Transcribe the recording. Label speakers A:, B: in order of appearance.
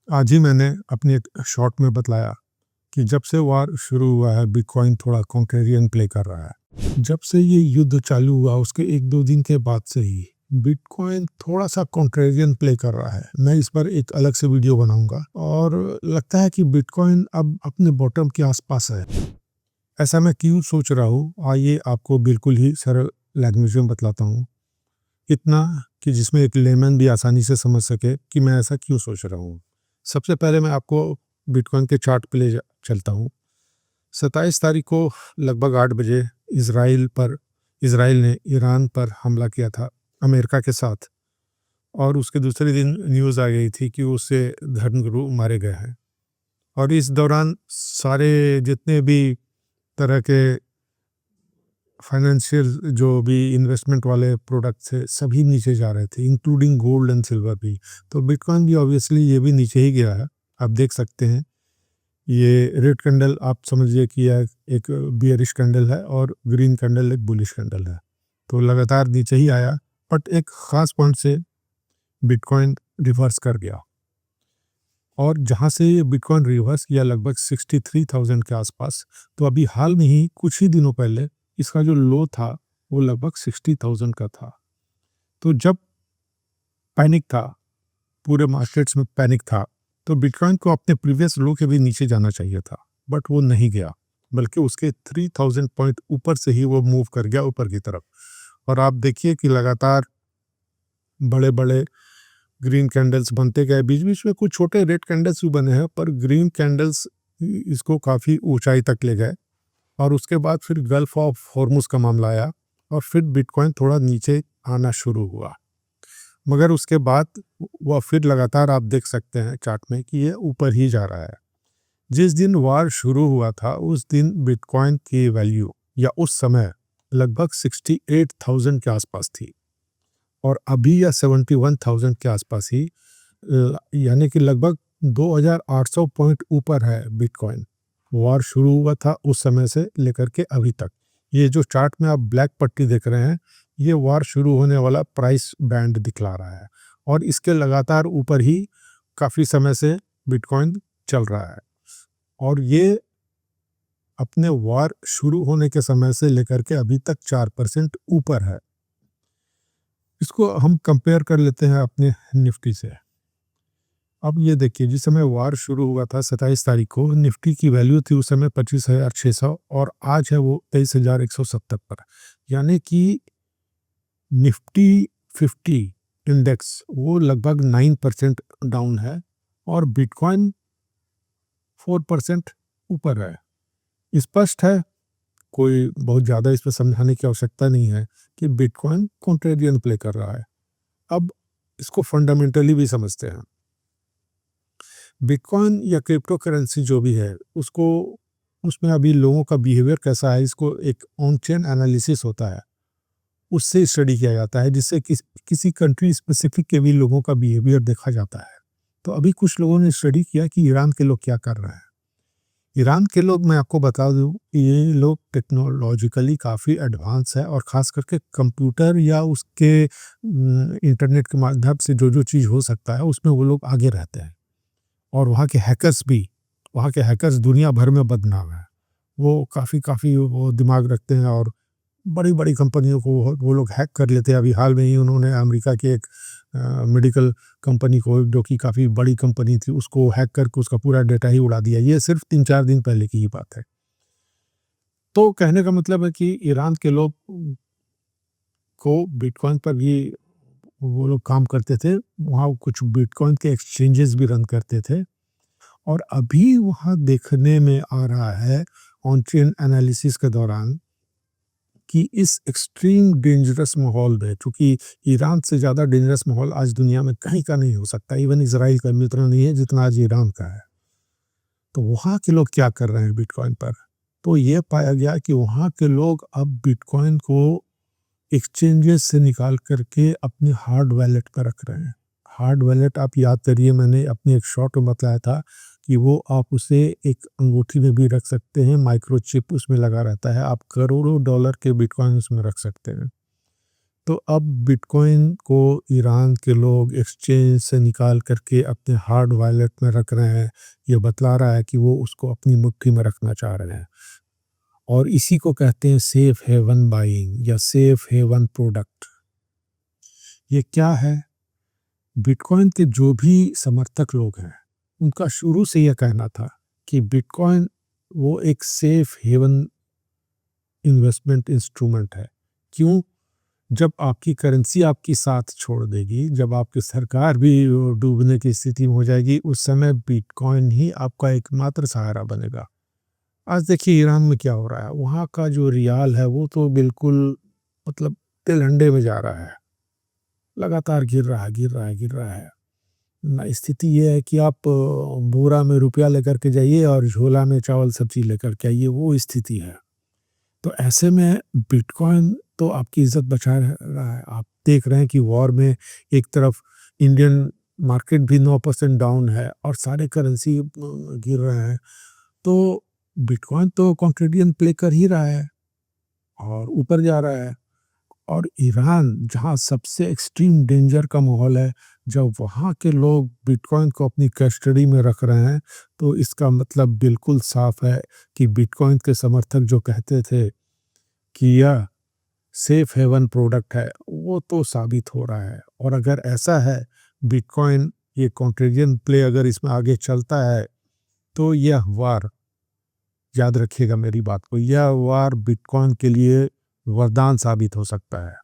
A: आज ही मैंने अपनी एक शॉर्ट में बतलाया कि जब से वार शुरू हुआ है बिटकॉइन थोड़ा कॉन्ट्रेरियन प्ले कर रहा है। जब से ये युद्ध चालू हुआ उसके 1-2 दिन के बाद से ही बिटकॉइन थोड़ा सा कॉन्ट्रेरियन प्ले कर रहा है। मैं इस पर एक अलग से वीडियो बनाऊंगा और लगता है कि बिटकॉइन अब अपने बॉटम के आसपास है। ऐसा मैं क्यों सोच रहा हूँ, आइए आपको बिल्कुल ही सरल लैंग्वेज में बतलाता हूँ, इतना कि जिसमें एक लेमन भी आसानी से समझ सके कि मैं ऐसा क्यों सोच रहा हूँ। सबसे पहले मैं आपको बिटकॉइन के चार्ट पे चलता हूँ। 27 तारीख को लगभग 8 बजे इसराइल ने ईरान पर हमला किया था अमेरिका के साथ, और उसके दूसरे दिन न्यूज़ आ गई थी कि उससे धर्मगुरु मारे गए हैं। और इस दौरान सारे जितने भी तरह के फाइनेंशियल जो भी इन्वेस्टमेंट वाले प्रोडक्ट्स थे सभी नीचे जा रहे थे, इंक्लूडिंग गोल्ड एंड सिल्वर भी। तो बिटकॉइन भी ऑब्वियसली ये भी नीचे ही गया है। आप देख सकते हैं ये रेड कैंडल, आप समझिए कि यह एक बियरिश कैंडल है और ग्रीन कैंडल एक बुलिश कैंडल है। तो लगातार नीचे ही आया, बट एक ख़ास पॉइंट से बिटकॉइन रिवर्स कर गया। और जहाँ से ये बिटकॉइन रिवर्स किया लगभग 63,000 के आसपास, तो अभी हाल में ही कुछ ही दिनों पहले इसका जो लो था वो लगभग 60,000 का था। तो जब पैनिक था, पूरे मार्केट्स में पैनिक था, तो बिटकॉइन को अपने प्रीवियस लो के भी नीचे जाना चाहिए था, बट वो नहीं गया, बल्कि उसके 3000 पॉइंट ऊपर से ही वो मूव कर गया ऊपर की तरफ। और आप देखिए कि लगातार बड़े बड़े ग्रीन कैंडल्स बनते गए, बीच बीच में कुछ छोटे रेड कैंडल्स भी बने हैं, पर ग्रीन कैंडल्स इसको काफ़ी ऊंचाई तक ले गए। और उसके बाद फिर गल्फ ऑफ हॉर्मुज का मामला आया और फिर बिटकॉइन थोड़ा नीचे आना शुरू हुआ, मगर उसके बाद वह फिर लगातार आप देख सकते हैं चार्ट में कि ये ऊपर ही जा रहा है। जिस दिन वार शुरू हुआ था उस दिन बिटकॉइन की वैल्यू या उस समय लगभग 68,000 के आसपास थी, और अभी यह 71,000 के आसपास ही, यानी कि लगभग 2,800 पॉइंट ऊपर है बिटकॉइन। वार शुरू हुआ था उस समय से लेकर के अभी तक। ये जो चार्ट में आप ब्लैक पट्टी देख रहे हैं, ये वार शुरू होने वाला प्राइस बैंड दिखला रहा है, और इसके लगातार ऊपर ही काफ़ी समय से बिटकॉइन चल रहा है। और ये अपने वार शुरू होने के समय से लेकर के अभी तक 4% ऊपर है। इसको हम कंपेयर कर लेते हैं अपने निफ्टी से। अब ये देखिए, जिस समय वार शुरू हुआ था 27 तारीख को, निफ्टी की वैल्यू थी उस समय 25,600, और आज है वो 23,170 पर। यानी कि निफ्टी 50 इंडेक्स वो लगभग 9% डाउन है और बिटकॉइन 4% ऊपर है। स्पष्ट है, कोई बहुत ज़्यादा इसमें समझाने की आवश्यकता नहीं है कि बिटकॉइन कॉन्ट्रेरियन प्ले कर रहा है। अब इसको फंडामेंटली भी समझते हैं। बिटकॉइन या क्रिप्टो करेंसी जो भी है, उसको उसमें अभी लोगों का बिहेवियर कैसा है, इसको एक ऑन चेन एनालिसिस होता है, उससे स्टडी किया जाता है, जिससे किसी कंट्री स्पेसिफिक के भी लोगों का बिहेवियर देखा जाता है। तो अभी कुछ लोगों ने स्टडी किया कि ईरान के लोग क्या कर रहे हैं। ईरान के लोग, मैं आपको बता दूं कि ये लोग टेक्नोलॉजिकली काफ़ी एडवांस है, और ख़ास करके कंप्यूटर या उसके इंटरनेट के माध्यम से जो जो चीज़ हो सकता है उसमें वो लोग आगे रहते हैं। और वहाँ के हैकर्स दुनिया भर में बदनाम है। वो काफ़ी वो दिमाग रखते हैं, और बड़ी-बड़ी कंपनियों को वो लोग हैक कर लेते हैं। अभी हाल में ही उन्होंने अमेरिका की एक मेडिकल कंपनी को, जो कि काफ़ी बड़ी कंपनी थी, उसको हैक करके उसका पूरा डेटा ही उड़ा दिया। ये सिर्फ 3-4 दिन पहले की ही बात है। तो कहने का मतलब है कि ईरान के लोग को बिटकॉइन पर भी वो लोग काम करते थे। वहाँ कुछ बिटकॉइन के एक्सचेंजेस भी रन करते थे, और अभी वहाँ देखने में आ रहा है ऑन चेन एनालिसिस के दौरान कि इस एक्सट्रीम डेंजरस माहौल में, चूँकि ईरान से ज़्यादा डेंजरस माहौल आज दुनिया में कहीं का नहीं हो सकता, इवन इज़राइल का भी उतना नहीं है जितना आज ईरान का है। तो वहाँ के लोग क्या कर रहे हैं बिटकॉइन पर? तो ये पाया गया कि वहाँ के लोग अब बिटकॉइन को एक्सचेंजेस से निकाल करके अपने हार्ड वॉलेट पर रख रहे हैं। हार्ड वॉलेट, आप याद करिए, मैंने अपनी एक शॉर्ट में बताया था कि वो आप उसे एक अंगूठी में भी रख सकते हैं, माइक्रोचिप उसमें लगा रहता है, आप करोड़ों डॉलर के बिटकॉइन उसमें रख सकते हैं। तो अब बिटकॉइन को ईरान के लोग एक्सचेंज से निकाल करके अपने हार्ड वॉलेट में रख रहे हैं। ये बतला रहा है कि वो उसको अपनी मुट्ठी में रखना चाह रहे हैं, और इसी को कहते हैं सेफ हेवन बाइंग या सेफ हेवन प्रोडक्ट। ये क्या है? बिटकॉइन के जो भी समर्थक लोग हैं, उनका शुरू से यह कहना था कि बिटकॉइन वो एक सेफ हेवन इन्वेस्टमेंट इंस्ट्रूमेंट है। क्यों? जब आपकी करेंसी आपकी साथ छोड़ देगी, जब आपकी सरकार भी डूबने की स्थिति में हो जाएगी, उस समय बिटकॉइन ही आपका एकमात्र सहारा बनेगा। आज देखिए ईरान में क्या हो रहा है, वहाँ का जो रियाल है वो तो बिल्कुल मतलब तिलहंडे में जा रहा है, लगातार गिर रहा है, गिर रहा है, गिर रहा है। ना स्थिति ये है कि आप बोरा में रुपया लेकर के जाइए और झोला में चावल सब्जी लेकर के आइए, वो स्थिति है। तो ऐसे में बिटकॉइन तो आपकी इज़्ज़त बचा रहा है। आप देख रहे हैं कि वॉर में एक तरफ इंडियन मार्केट भी 9% डाउन है और सारे करेंसी गिर रहे हैं। तो बिटकॉइन तो कॉन्ट्रेडियन प्ले कर ही रहा है और ऊपर जा रहा है। और ईरान जहाँ सबसे एक्सट्रीम डेंजर का माहौल है, जब वहाँ के लोग बिटकॉइन को अपनी कस्टडी में रख रहे हैं, तो इसका मतलब बिल्कुल साफ है कि बिटकॉइन के समर्थक जो कहते थे कि यह सेफ हेवन प्रोडक्ट है, वो तो साबित हो रहा है। और अगर ऐसा है, बिटकॉइन ये कॉन्ट्रेरियन प्ले अगर इसमें आगे चलता है, तो यह वार, याद रखिएगा मेरी बात को, यह वार बिटकॉइन के लिए वरदान साबित हो सकता है।